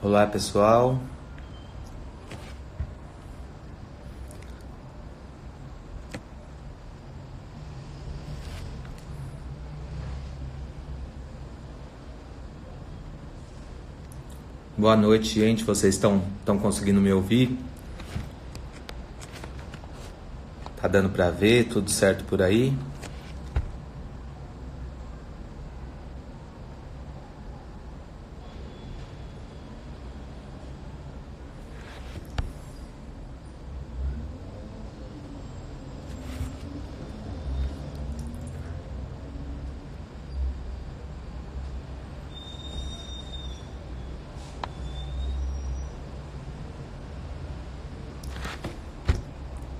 Olá pessoal, boa noite gente, vocês estão conseguindo me ouvir? Tá dando pra ver, tudo certo por aí?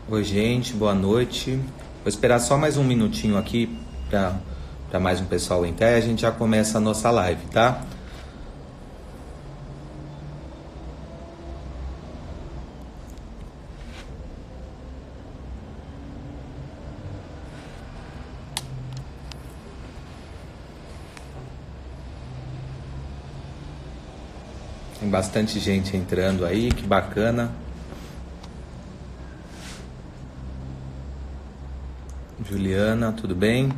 Oi gente, boa noite. Vou esperar só mais um minutinho aqui para mais um pessoal entrar e a gente já começa a nossa live, tá? Tem bastante gente entrando aí, que bacana. Juliana, tudo bem?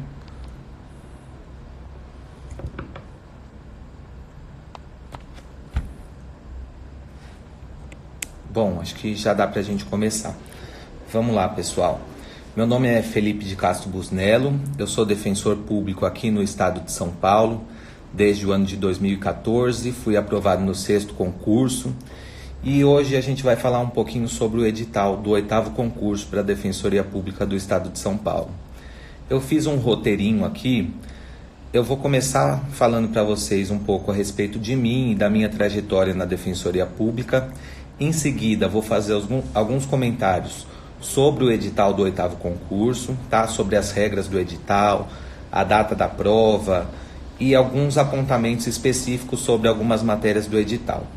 Bom, acho que já dá pra gente começar. Vamos lá, pessoal. Meu nome é Felipe de Castro Busnello, eu sou defensor público aqui no estado de São Paulo desde o ano de 2014, fui aprovado no 6º concurso e hoje a gente vai falar um pouquinho sobre o edital do 8º concurso para a Defensoria Pública do estado de São Paulo. Eu fiz um roteirinho aqui, eu vou começar falando para vocês um pouco a respeito de mim e da minha trajetória na Defensoria Pública. Em seguida, vou fazer alguns comentários sobre o edital do 8º concurso, tá? Sobre as regras do edital, a data da prova e alguns apontamentos específicos sobre algumas matérias do edital.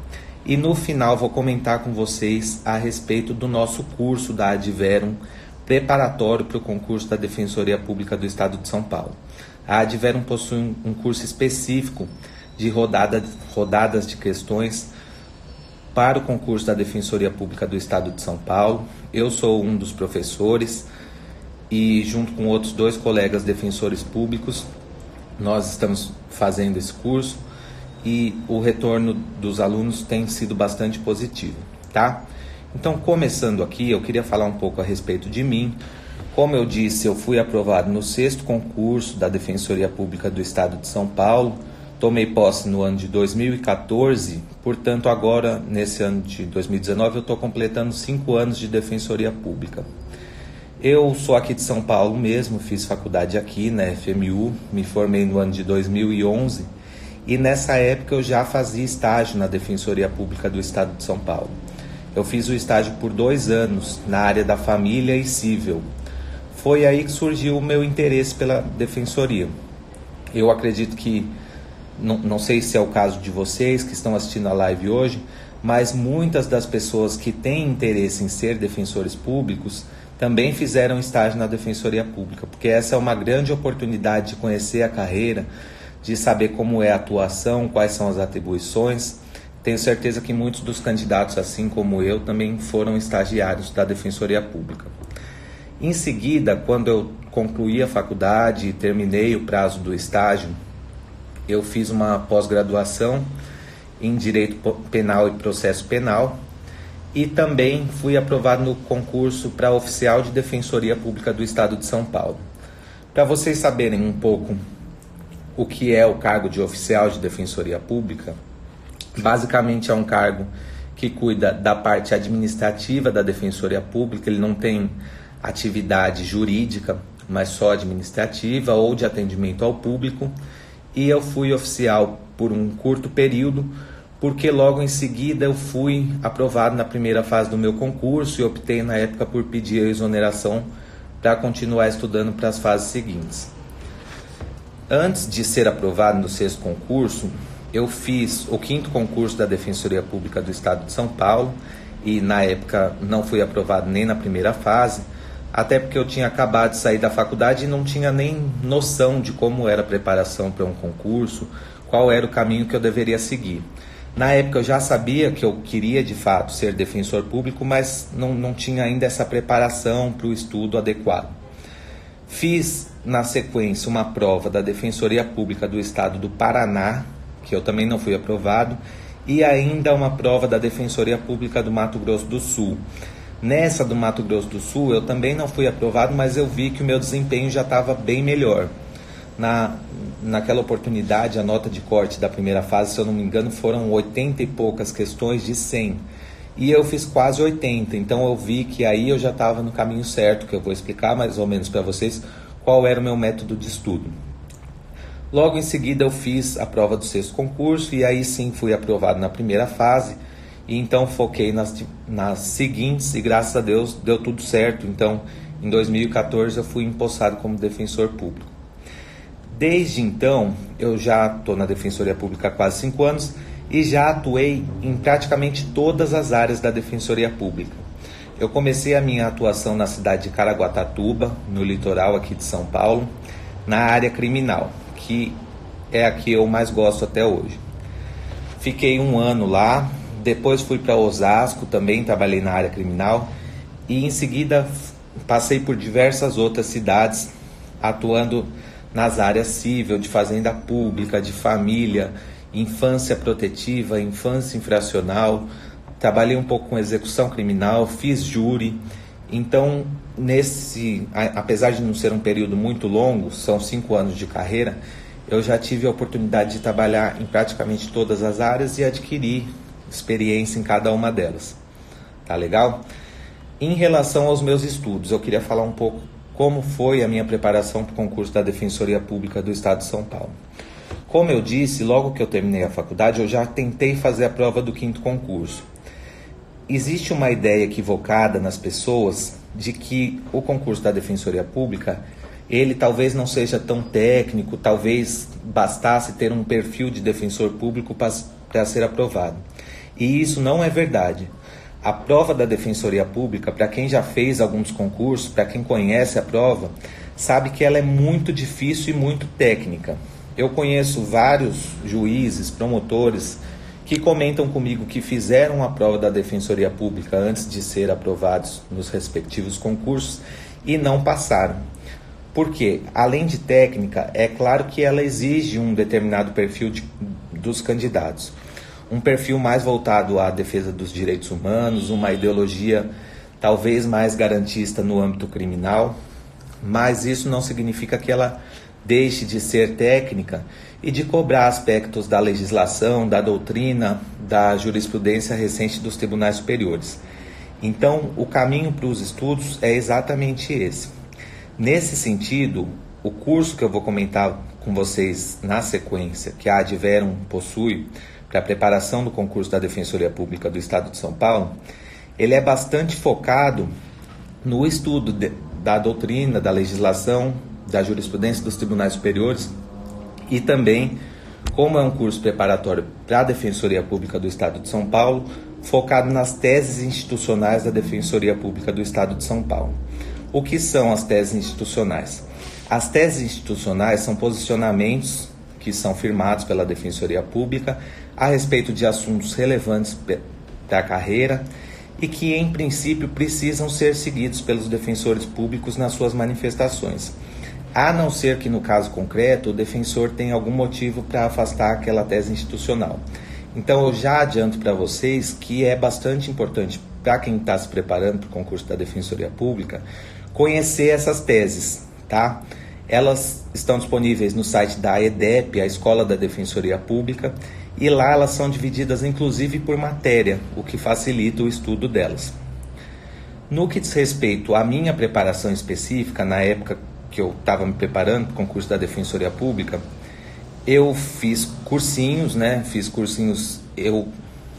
E no final vou comentar com vocês a respeito do nosso curso da Adverum, preparatório para o concurso da Defensoria Pública do Estado de São Paulo. A Adverum possui um curso específico de rodadas de questões para o concurso da Defensoria Pública do Estado de São Paulo. Eu sou um dos professores e junto com outros 2 colegas defensores públicos, nós estamos fazendo esse curso e o retorno dos alunos tem sido bastante positivo, tá? Então, começando aqui, eu queria falar um pouco a respeito de mim. Como eu disse, eu fui aprovado no 6º concurso da Defensoria Pública do Estado de São Paulo. Tomei posse no ano de 2014, portanto agora, nesse ano de 2019, eu estou completando 5 anos de Defensoria Pública. Eu sou aqui de São Paulo mesmo, fiz faculdade aqui na FMU, me formei no ano de 2011 e nessa época eu já fazia estágio na Defensoria Pública do Estado de São Paulo. Eu fiz o estágio por 2 anos na área da família e civil. Foi aí que surgiu o meu interesse pela Defensoria. Eu acredito que, não sei se é o caso de vocês que estão assistindo a live hoje, mas muitas das pessoas que têm interesse em ser defensores públicos também fizeram estágio na Defensoria Pública, porque essa é uma grande oportunidade de conhecer a carreira, de saber como é a atuação, quais são as atribuições. Tenho certeza que muitos dos candidatos, assim como eu, também foram estagiários da Defensoria Pública. Em seguida, quando eu concluí a faculdade e terminei o prazo do estágio, eu fiz uma pós-graduação em Direito Penal e Processo Penal e também fui aprovado no concurso para oficial de Defensoria Pública do Estado de São Paulo. Para vocês saberem um pouco o que é o cargo de oficial de Defensoria Pública, basicamente é um cargo que cuida da parte administrativa da Defensoria Pública, ele não tem atividade jurídica, mas só administrativa ou de atendimento ao público. E eu fui oficial por um curto período, porque logo em seguida eu fui aprovado na primeira fase do meu concurso e optei na época por pedir a exoneração para continuar estudando para as fases seguintes. Antes de ser aprovado no 6º concurso, eu fiz o 5º concurso da Defensoria Pública do Estado de São Paulo e na época não fui aprovado nem na primeira fase, até porque eu tinha acabado de sair da faculdade e não tinha nem noção de como era a preparação para um concurso, qual era o caminho que eu deveria seguir. Na época eu já sabia que eu queria de fato ser defensor público, mas não tinha ainda essa preparação para o estudo adequado. Fiz na sequência uma prova da Defensoria Pública do Estado do Paraná, que eu também não fui aprovado, e ainda uma prova da Defensoria Pública do Mato Grosso do Sul. Nessa do Mato Grosso do Sul eu também não fui aprovado, mas eu vi que o meu desempenho já estava bem melhor. Naquela oportunidade, a nota de corte da primeira fase, se eu não me engano, foram 80 e poucas questões de 100. E eu fiz quase 80, então eu vi que aí eu já estava no caminho certo, que eu vou explicar mais ou menos para vocês qual era o meu método de estudo. Logo em seguida eu fiz a prova do 6º concurso e aí sim fui aprovado na primeira fase. E então foquei nas seguintes e graças a Deus deu tudo certo. Então em 2014 eu fui empossado como defensor público. Desde então eu já estou na Defensoria Pública há quase 5 anos e já atuei em praticamente todas as áreas da Defensoria Pública. Eu comecei a minha atuação na cidade de Caraguatatuba, no litoral aqui de São Paulo, na área criminal, que é a que eu mais gosto até hoje. Fiquei 1 ano lá, depois fui para Osasco, também trabalhei na área criminal, e em seguida passei por diversas outras cidades, atuando nas áreas civil, de fazenda pública, de família, infância protetiva, infância infracional, trabalhei um pouco com execução criminal, fiz júri. Então, apesar de não ser um período muito longo, são 5 anos de carreira, eu já tive a oportunidade de trabalhar em praticamente todas as áreas e adquirir experiência em cada uma delas. Tá legal? Em relação aos meus estudos, eu queria falar um pouco como foi a minha preparação para o concurso da Defensoria Pública do Estado de São Paulo. Como eu disse, logo que eu terminei a faculdade, eu já tentei fazer a prova do 5º concurso. Existe uma ideia equivocada nas pessoas de que o concurso da Defensoria Pública, ele talvez não seja tão técnico, talvez bastasse ter um perfil de defensor público para ser aprovado. E isso não é verdade. A prova da Defensoria Pública, para quem já fez alguns concursos, para quem conhece a prova, sabe que ela é muito difícil e muito técnica. Eu conheço vários juízes, promotores, que comentam comigo que fizeram a prova da Defensoria Pública antes de ser aprovados nos respectivos concursos e não passaram. Porque, além de técnica, é claro que ela exige um determinado perfil dos candidatos. Um perfil mais voltado à defesa dos direitos humanos, uma ideologia talvez mais garantista no âmbito criminal, mas isso não significa que ela deixe de ser técnica e de cobrar aspectos da legislação, da doutrina, da jurisprudência recente dos tribunais superiores. Então, o caminho para os estudos é exatamente esse. Nesse sentido, o curso que eu vou comentar com vocês na sequência, que a Adverum possui para a preparação do concurso da Defensoria Pública do Estado de São Paulo, ele é bastante focado no estudo da doutrina, da legislação, da jurisprudência dos tribunais superiores e também, como é um curso preparatório para a Defensoria Pública do Estado de São Paulo, focado nas teses institucionais da Defensoria Pública do Estado de São Paulo. O que são as teses institucionais? As teses institucionais são posicionamentos que são firmados pela Defensoria Pública a respeito de assuntos relevantes para a carreira e que, em princípio, precisam ser seguidos pelos defensores públicos nas suas manifestações, a não ser que, no caso concreto, o defensor tenha algum motivo para afastar aquela tese institucional. Então, eu já adianto para vocês que é bastante importante para quem está se preparando para o concurso da Defensoria Pública conhecer essas teses, tá? Elas estão disponíveis no site da EDEP, a Escola da Defensoria Pública, e lá elas são divididas inclusive por matéria, o que facilita o estudo delas. No que diz respeito à minha preparação específica, na época que eu estava me preparando para o concurso da Defensoria Pública, eu fiz cursinhos, eu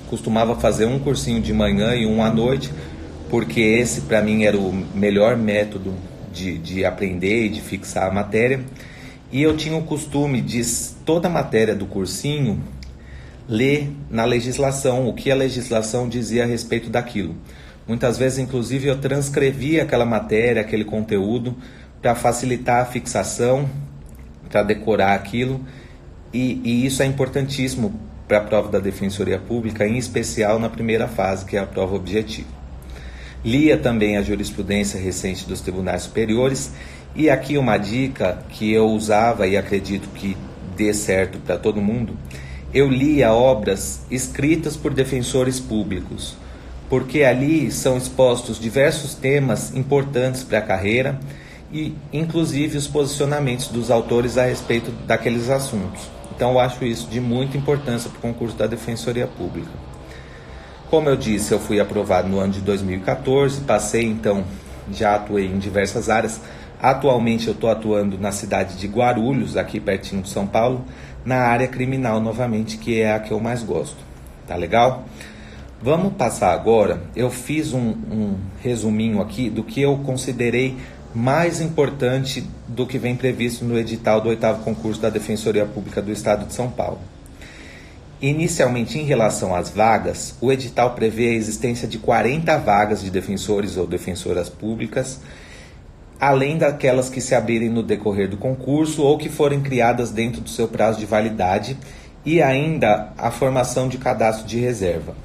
costumava fazer um cursinho de manhã e um à noite, porque esse para mim era o melhor método de aprender e de fixar a matéria. E eu tinha o costume de toda a matéria do cursinho ler na legislação, o que a legislação dizia a respeito daquilo. Muitas vezes, inclusive, eu transcrevia aquela matéria, aquele conteúdo, para facilitar a fixação, para decorar aquilo. E isso é importantíssimo para a prova da Defensoria Pública, em especial na primeira fase, que é a prova objetiva. Lia também a jurisprudência recente dos tribunais superiores, e aqui uma dica que eu usava e acredito que dê certo para todo mundo: eu lia obras escritas por defensores públicos, porque ali são expostos diversos temas importantes para a carreira e inclusive os posicionamentos dos autores a respeito daqueles assuntos. Então eu acho isso de muita importância para o concurso da Defensoria Pública. Como eu disse, eu fui aprovado no ano de 2014, passei então, já atuei em diversas áreas. Atualmente eu estou atuando na cidade de Guarulhos, aqui pertinho de São Paulo, na área criminal novamente, que é a que eu mais gosto. Tá legal? Vamos passar agora, eu fiz um resuminho aqui do que eu considerei mais importante do que vem previsto no edital do 8º concurso da Defensoria Pública do Estado de São Paulo. Inicialmente, em relação às vagas, o edital prevê a existência de 40 vagas de defensores ou defensoras públicas, além daquelas que se abrirem no decorrer do concurso ou que forem criadas dentro do seu prazo de validade, e ainda a formação de cadastro de reserva.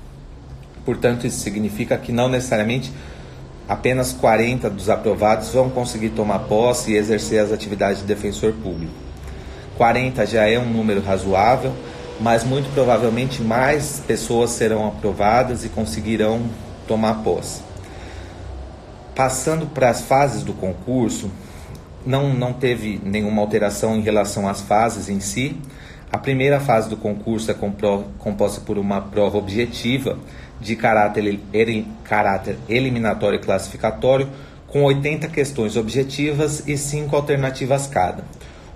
Portanto, isso significa que não necessariamente apenas 40 dos aprovados vão conseguir tomar posse e exercer as atividades de defensor público. 40 já é um número razoável, mas muito provavelmente mais pessoas serão aprovadas e conseguirão tomar posse. Passando para as fases do concurso, não teve nenhuma alteração em relação às fases em si. A primeira fase do concurso é composta por uma prova objetiva de caráter eliminatório e classificatório, com 80 questões objetivas e 5 alternativas cada.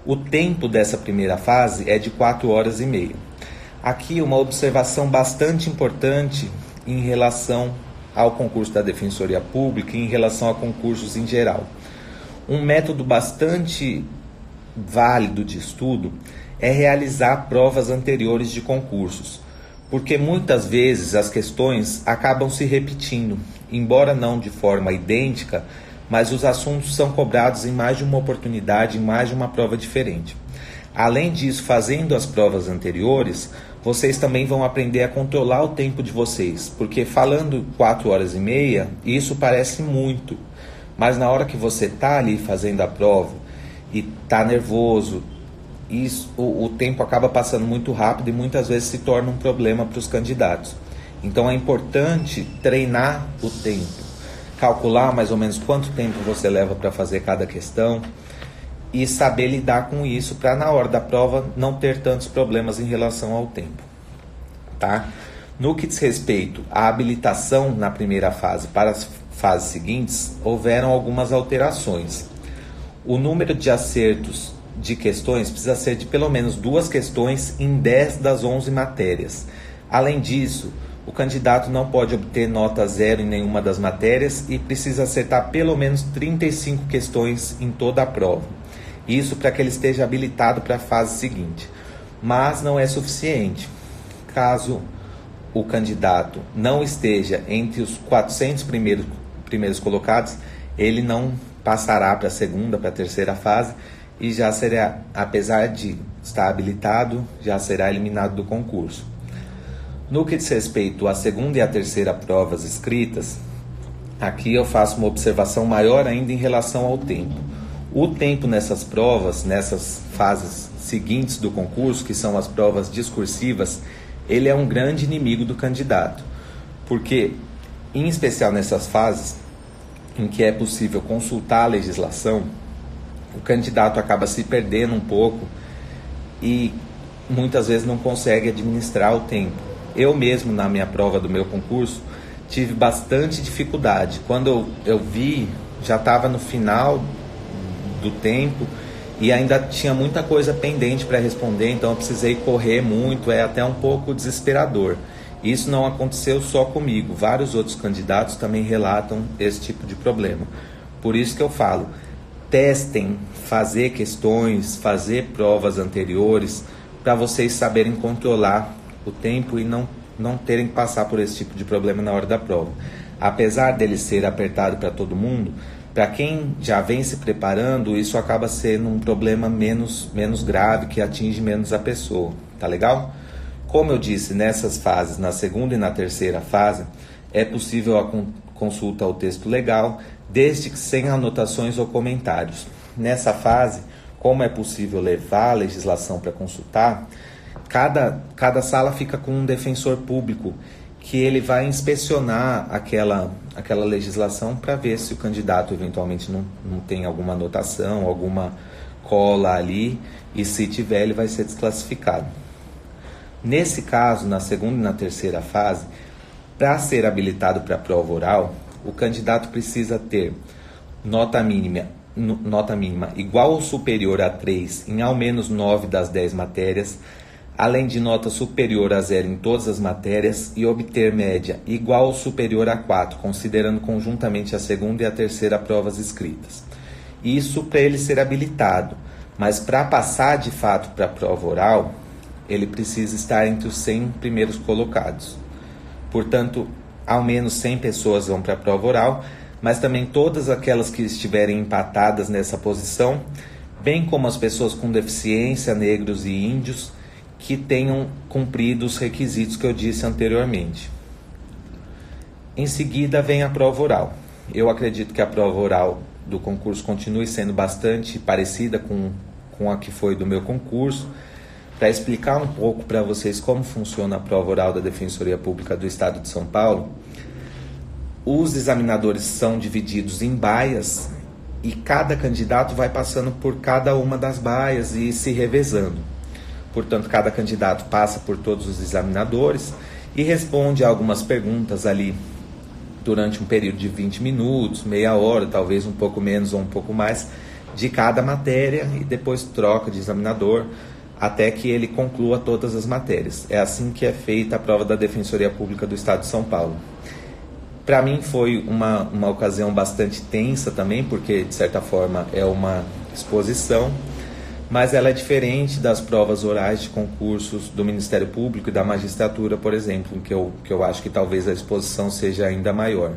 O tempo dessa primeira fase é de 4 horas e meia. Aqui uma observação bastante importante em relação ao concurso da Defensoria Pública e em relação a concursos em geral. Um método bastante válido de estudo é realizar provas anteriores de concursos, porque muitas vezes as questões acabam se repetindo, embora não de forma idêntica, mas os assuntos são cobrados em mais de uma oportunidade, em mais de uma prova diferente. Além disso, fazendo as provas anteriores, vocês também vão aprender a controlar o tempo de vocês, porque falando 4 horas e meia, isso parece muito, mas na hora que você está ali fazendo a prova e está nervoso, o tempo acaba passando muito rápido e muitas vezes se torna um problema para os candidatos. Então é importante treinar o tempo, calcular mais ou menos quanto tempo você leva para fazer cada questão e saber lidar com isso para na hora da prova não ter tantos problemas em relação ao tempo, tá? No que diz respeito à habilitação na primeira fase para as fases seguintes, houveram algumas alterações. O número de acertos de questões precisa ser de pelo menos 2 questões em 10 das 11 matérias. Além disso, o candidato não pode obter nota 0 em nenhuma das matérias e precisa acertar pelo menos 35 questões em toda a prova. Isso para que ele esteja habilitado para a fase seguinte. Mas não é suficiente. Caso o candidato não esteja entre os 400 primeiros colocados, ele não passará para a segunda, para a terceira fase, e já será, apesar de estar habilitado, já será eliminado do concurso. No que diz respeito à segunda e à terceira provas escritas, aqui eu faço uma observação maior ainda em relação ao tempo. O tempo nessas provas, nessas fases seguintes do concurso, que são as provas discursivas, ele é um grande inimigo do candidato, porque, em especial nessas fases em que é possível consultar a legislação, o candidato acaba se perdendo um pouco e muitas vezes não consegue administrar o tempo. Eu mesmo, na minha prova do meu concurso, tive bastante dificuldade. Quando eu vi, já estava no final do tempo e ainda tinha muita coisa pendente para responder, então eu precisei correr muito, é até um pouco desesperador. Isso não aconteceu só comigo, vários outros candidatos também relatam esse tipo de problema. Por isso que eu falo, testem fazer questões, fazer provas anteriores, para vocês saberem controlar o tempo e não terem que passar por esse tipo de problema na hora da prova. Apesar dele ser apertado para todo mundo, para quem já vem se preparando, isso acaba sendo um problema menos grave, que atinge menos a pessoa, tá legal? Como eu disse, nessas fases, na segunda e na terceira fase, é possível a consulta ao texto legal, desde que sem anotações ou comentários. Nessa fase, como é possível levar a legislação para consultar, cada sala fica com um defensor público que ele vai inspecionar aquela legislação para ver se o candidato eventualmente não tem alguma anotação, alguma cola ali, e se tiver ele vai ser desclassificado. Nesse caso, na segunda e na terceira fase, para ser habilitado para a prova oral, o candidato precisa ter nota mínima igual ou superior a 3 em ao menos 9 das 10 matérias, além de nota superior a 0 em todas as matérias e obter média igual ou superior a 4, considerando conjuntamente a segunda e a terceira provas escritas. Isso para ele ser habilitado, mas para passar de fato para a prova oral, ele precisa estar entre os 100 primeiros colocados. Portanto, ao menos 100 pessoas vão para a prova oral, mas também todas aquelas que estiverem empatadas nessa posição, bem como as pessoas com deficiência, negros e índios, que tenham cumprido os requisitos que eu disse anteriormente. Em seguida vem a prova oral. Eu acredito que a prova oral do concurso continue sendo bastante parecida com a que foi do meu concurso. Para explicar um pouco para vocês como funciona a prova oral da Defensoria Pública do Estado de São Paulo, os examinadores são divididos em baias e cada candidato vai passando por cada uma das baias e se revezando. Portanto, cada candidato passa por todos os examinadores e responde a algumas perguntas ali durante um período de 20 minutos, meia hora, talvez um pouco menos ou um pouco mais, de cada matéria, e depois troca de examinador até que ele conclua todas as matérias. É assim que é feita a prova da Defensoria Pública do Estado de São Paulo. Para mim foi uma ocasião bastante tensa também, porque de certa forma é uma exposição, mas ela é diferente das provas orais de concursos do Ministério Público e da magistratura, por exemplo, que eu acho que talvez a exposição seja ainda maior,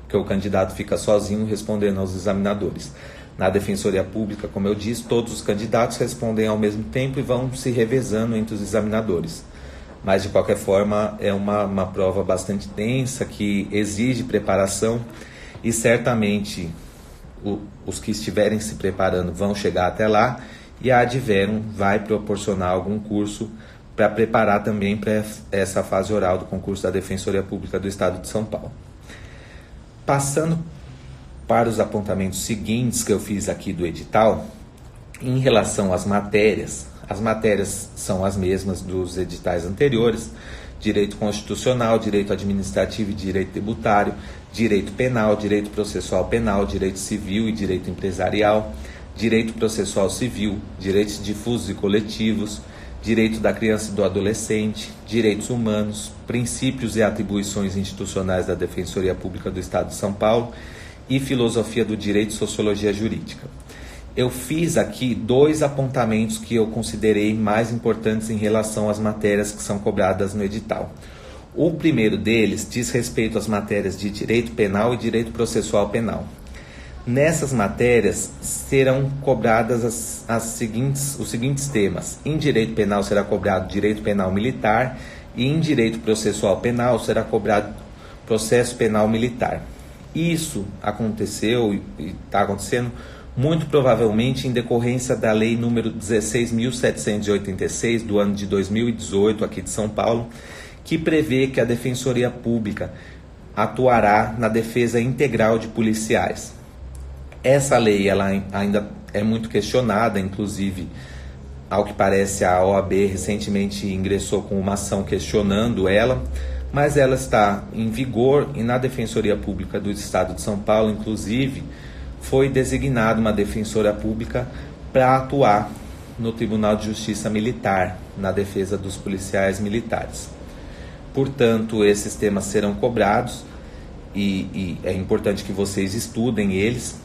porque o candidato fica sozinho respondendo aos examinadores. Na Defensoria Pública, como eu disse, todos os candidatos respondem ao mesmo tempo e vão se revezando entre os examinadores. Mas, de qualquer forma, é uma prova bastante tensa, que exige preparação, e certamente os que estiverem se preparando vão chegar até lá, e a Adverum vai proporcionar algum curso para preparar também para essa fase oral do concurso da Defensoria Pública do Estado de São Paulo. Passando para os apontamentos seguintes que eu fiz aqui do edital, em relação às matérias, as matérias são as mesmas dos editais anteriores: direito constitucional, direito administrativo e direito tributário, direito penal, direito processual penal, direito civil e direito empresarial, direito processual civil, direitos difusos e coletivos, direito da criança e do adolescente, direitos humanos, princípios e atribuições institucionais da Defensoria Pública do Estado de São Paulo e filosofia do direito e sociologia jurídica. Eu fiz aqui 2 apontamentos que eu considerei mais importantes em relação às matérias que são cobradas no edital. O primeiro deles diz respeito às matérias de direito penal e direito processual penal. Nessas matérias serão cobradas os seguintes temas. Em direito penal será cobrado direito penal militar e em direito processual penal será cobrado processo penal militar. Isso aconteceu e está acontecendo muito provavelmente em decorrência da Lei número 16.786 do ano de 2018 aqui de São Paulo, que prevê que a Defensoria Pública atuará na defesa integral de policiais. Essa lei ela ainda é muito questionada, inclusive, ao que parece, a OAB recentemente ingressou com uma ação questionando ela, mas ela está em vigor e na Defensoria Pública do Estado de São Paulo, inclusive, foi designada uma defensora pública para atuar no Tribunal de Justiça Militar, na defesa dos policiais militares. Portanto, esses temas serão cobrados e é importante que vocês estudem eles.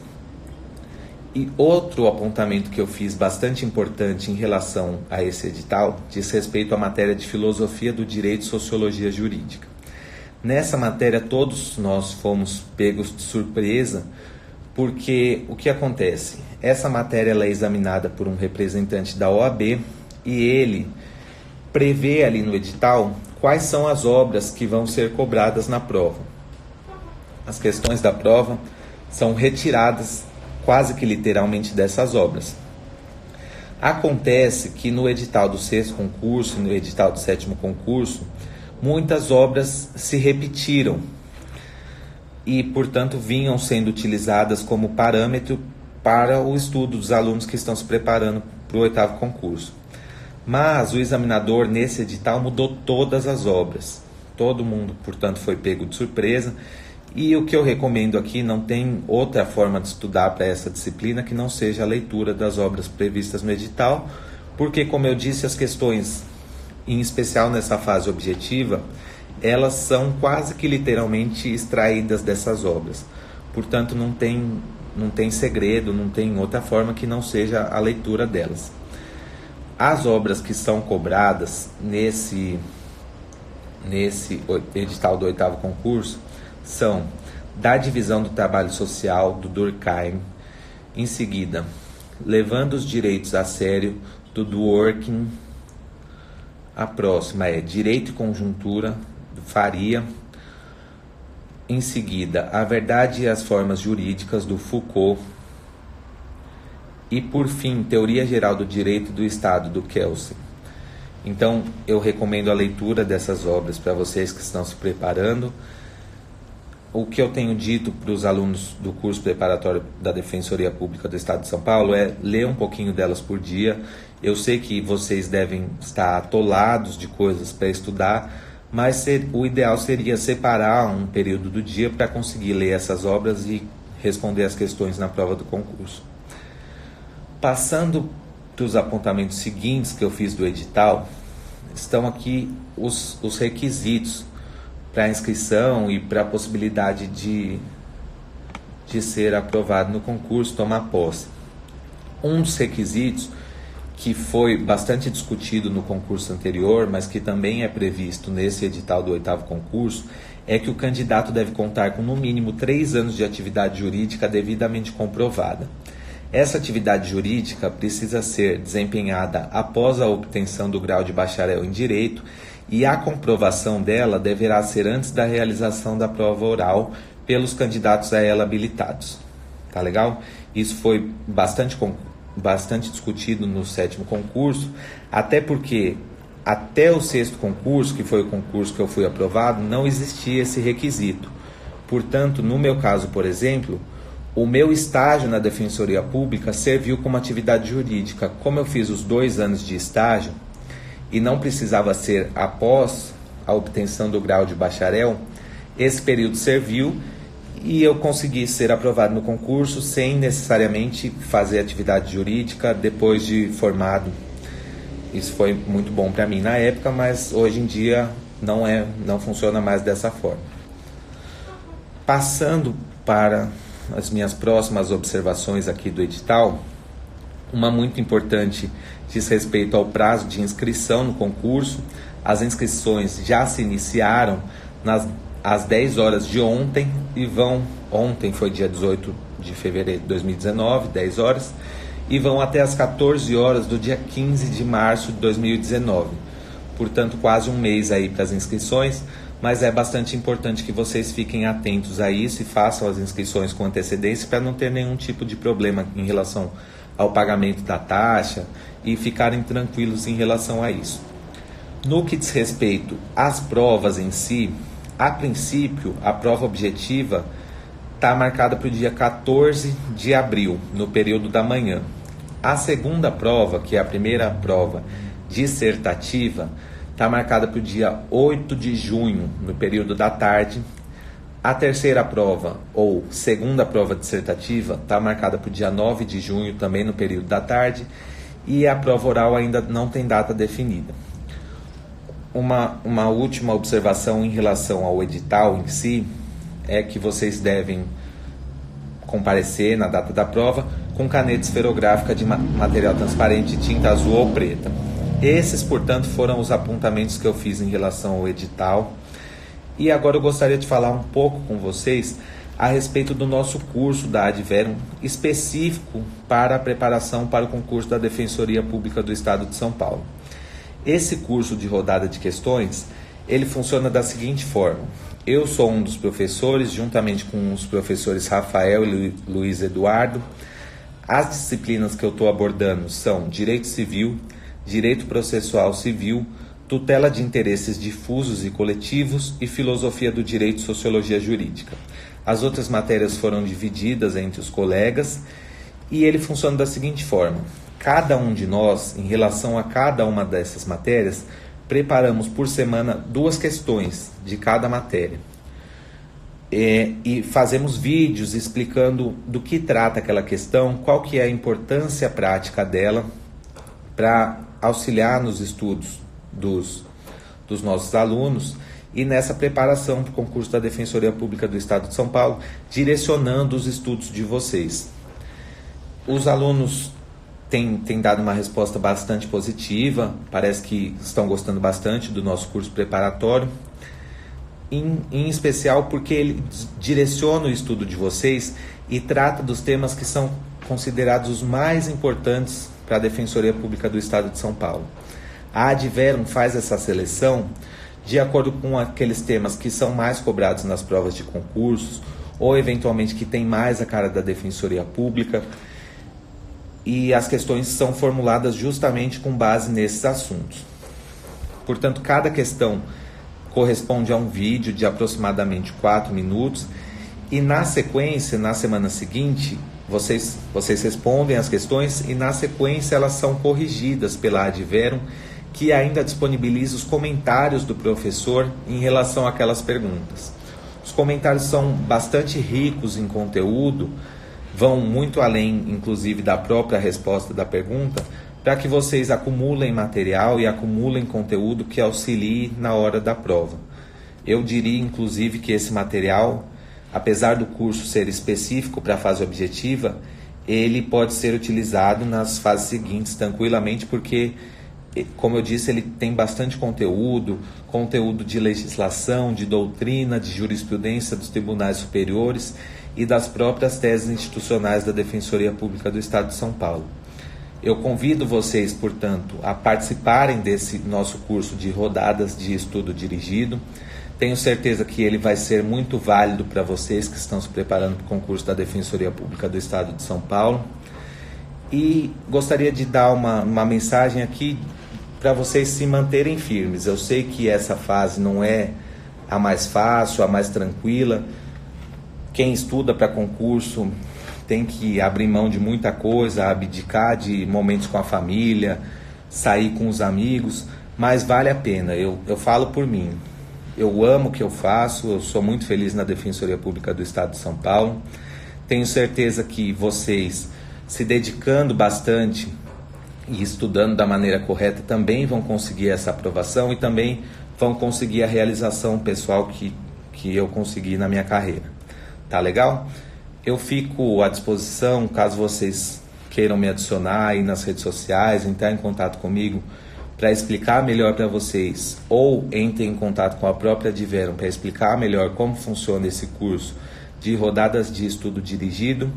E outro apontamento que eu fiz bastante importante em relação a esse edital diz respeito à matéria de filosofia do direito e sociologia jurídica. Nessa matéria todos nós fomos pegos de surpresa, porque o que acontece? Essa matéria ela é examinada por um representante da OAB e ele prevê ali no edital quais são as obras que vão ser cobradas na prova. As questões da prova são retiradas quase que literalmente dessas obras. Acontece que no edital do 6º concurso e no edital do 7º concurso, muitas obras se repetiram e, portanto, vinham sendo utilizadas como parâmetro para o estudo dos alunos que estão se preparando para o 8º concurso. Mas o examinador, nesse edital, mudou todas as obras. Todo mundo, portanto, foi pego de surpresa. E o que eu recomendo aqui, não tem outra forma de estudar para essa disciplina que não seja a leitura das obras previstas no edital, porque, como eu disse, as questões, em especial nessa fase objetiva, elas são quase que literalmente extraídas dessas obras. Portanto, não tem segredo, não tem outra forma que não seja a leitura delas. As obras que são cobradas nesse edital do 8º concurso são da Divisão do Trabalho Social, do Durkheim. Em seguida, Levando os Direitos a Sério, do Dworkin. A próxima é Direito e Conjuntura, do Faria. Em seguida, A Verdade e as Formas Jurídicas, do Foucault. E, por fim, Teoria Geral do Direito do Estado, do Kelsen. Então, eu recomendo a leitura dessas obras para vocês que estão se preparando. O que eu tenho dito para os alunos do curso preparatório da Defensoria Pública do Estado de São Paulo é ler um pouquinho delas por dia. Eu sei que vocês devem estar atolados de coisas para estudar, mas o ideal seria separar um período do dia para conseguir ler essas obras e responder as questões na prova do concurso. Passando para os apontamentos seguintes que eu fiz do edital, estão aqui os requisitos para a inscrição e para a possibilidade de ser aprovado no concurso, tomar posse. Um dos requisitos que foi bastante discutido no concurso anterior, mas que também é previsto nesse edital do 8º concurso, é que o candidato deve contar com no mínimo 3 anos de atividade jurídica devidamente comprovada. Essa atividade jurídica precisa ser desempenhada após a obtenção do grau de bacharel em Direito e a comprovação dela deverá ser antes da realização da prova oral pelos candidatos a ela habilitados. Tá legal? Isso foi bastante discutido no 7º concurso, até porque até o 6º concurso, que foi o concurso que eu fui aprovado, não existia esse requisito. Portanto, no meu caso, por exemplo, o meu estágio na Defensoria Pública serviu como atividade jurídica. Como eu fiz os 2 anos de estágio e não precisava ser após a obtenção do grau de bacharel, esse período serviu e eu consegui ser aprovado no concurso sem necessariamente fazer atividade jurídica depois de formado. Isso foi muito bom para mim na época, mas hoje em dia não funciona mais dessa forma. Passando para as minhas próximas observações aqui do edital, uma muito importante diz respeito ao prazo de inscrição no concurso. As inscrições já se iniciaram às 10 horas de ontem e ontem foi dia 18 de fevereiro de 2019, 10 horas, e vão até às 14 horas do dia 15 de março de 2019. Portanto, quase um mês aí para as inscrições, mas é bastante importante que vocês fiquem atentos a isso e façam as inscrições com antecedência para não ter nenhum tipo de problema em relação ao pagamento da taxa e ficarem tranquilos em relação a isso. No que diz respeito às provas em si, a princípio, a prova objetiva está marcada para o dia 14 de abril, no período da manhã. A segunda prova, que é a primeira prova dissertativa, está marcada para o dia 8 de junho, no período da tarde. A terceira prova, ou segunda prova dissertativa, está marcada para o dia 9 de junho, também no período da tarde. E a prova oral ainda não tem data definida. Uma última observação em relação ao edital em si é que vocês devem comparecer na data da prova com caneta esferográfica de material transparente, tinta azul ou preta. Esses, portanto, foram os apontamentos que eu fiz em relação ao edital. E agora eu gostaria de falar um pouco com vocês a respeito do nosso curso da Adverum, específico para a preparação para o concurso da Defensoria Pública do Estado de São Paulo. Esse curso de rodada de questões, ele funciona da seguinte forma. Eu sou um dos professores, juntamente com os professores Rafael e Luiz Eduardo. As disciplinas que eu estou abordando são Direito Civil, Direito Processual Civil, Tutela de Interesses Difusos e Coletivos e Filosofia do Direito e Sociologia Jurídica. As outras matérias foram divididas entre os colegas e ele funciona da seguinte forma. Cada um de nós, em relação a cada uma dessas matérias, preparamos por semana 2 questões de cada matéria. E fazemos vídeos explicando do que trata aquela questão, qual que é a importância prática dela para auxiliar nos estudos dos nossos alunos e nessa preparação para o concurso da Defensoria Pública do Estado de São Paulo, direcionando os estudos de vocês. Os alunos têm dado uma resposta bastante positiva, parece que estão gostando bastante do nosso curso preparatório, em especial porque ele direciona o estudo de vocês e trata dos temas que são considerados os mais importantes para a Defensoria Pública do Estado de São Paulo. A Adverum faz essa seleção de acordo com aqueles temas que são mais cobrados nas provas de concursos ou eventualmente que tem mais a cara da Defensoria Pública, e as questões são formuladas justamente com base nesses assuntos. Portanto, cada questão corresponde a um vídeo de aproximadamente 4 minutos e na sequência, na semana seguinte, vocês respondem as questões e na sequência elas são corrigidas pela Adverum, que ainda disponibiliza os comentários do professor em relação àquelas perguntas. Os comentários são bastante ricos em conteúdo, vão muito além, inclusive, da própria resposta da pergunta, para que vocês acumulem material e acumulem conteúdo que auxilie na hora da prova. Eu diria, inclusive, que esse material, apesar do curso ser específico para a fase objetiva, ele pode ser utilizado nas fases seguintes tranquilamente, porque, como eu disse, ele tem bastante conteúdo de legislação, de doutrina, de jurisprudência dos tribunais superiores e das próprias teses institucionais da Defensoria Pública do Estado de São Paulo. Eu convido vocês, portanto, a participarem desse nosso curso de rodadas de estudo dirigido. Tenho certeza que ele vai ser muito válido para vocês que estão se preparando para o concurso da Defensoria Pública do Estado de São Paulo. E gostaria de dar uma mensagem aqui para vocês se manterem firmes. Eu sei que essa fase não é a mais fácil, a mais tranquila. Quem estuda para concurso tem que abrir mão de muita coisa, abdicar de momentos com a família, sair com os amigos, mas vale a pena. Eu falo por mim. Eu amo o que eu faço, eu sou muito feliz na Defensoria Pública do Estado de São Paulo. Tenho certeza que vocês, se dedicando bastante e estudando da maneira correta, também vão conseguir essa aprovação e também vão conseguir a realização pessoal que eu consegui na minha carreira. Tá legal? Eu fico à disposição, caso vocês queiram me adicionar aí nas redes sociais, entrar em contato comigo para explicar melhor para vocês, ou entrem em contato com a própria Adverum para explicar melhor como funciona esse curso de rodadas de estudo dirigido.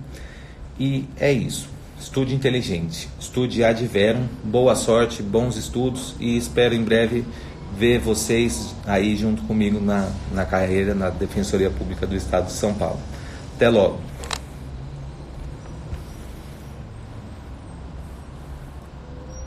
E é isso. Estude inteligente, estude Adverum, boa sorte, bons estudos e espero em breve ver vocês aí junto comigo na carreira na Defensoria Pública do Estado de São Paulo. Até logo!